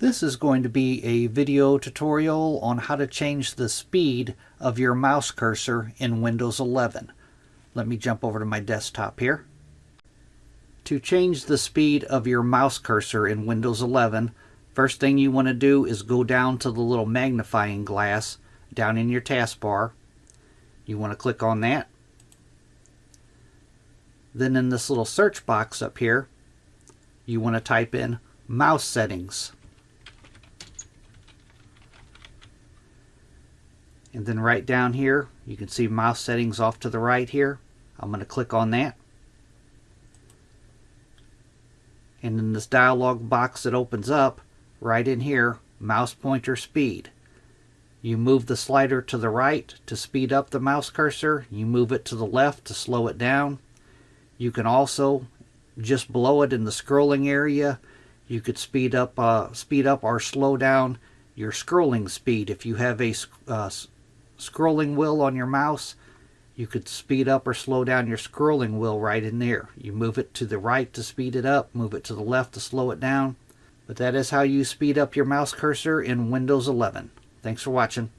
This is going to be a video tutorial on how to change the speed of your mouse cursor in Windows 11. Let me jump over to my desktop here. To change the speed of your mouse cursor in Windows 11, first thing you want to do is go down to the little magnifying glass down in your taskbar. You want to click on that. Then in this little search box up here, you want to type in mouse settings. And then right down here, you can see mouse settings off to the right here. I'm going to click on that. And in this dialog box that opens up, right in here, mouse pointer speed. You move the slider to the right to speed up the mouse cursor. You move it to the left to slow it down. You can also, just below it in the scrolling area, you could speed up or slow down your scrolling speed. If you have a scrolling wheel on your mouse, you could speed up or slow down your scrolling wheel right in there. You move it to the right to speed it up, move it to the left to slow it down. But that is how you speed up your mouse cursor in Windows 11. Thanks for watching.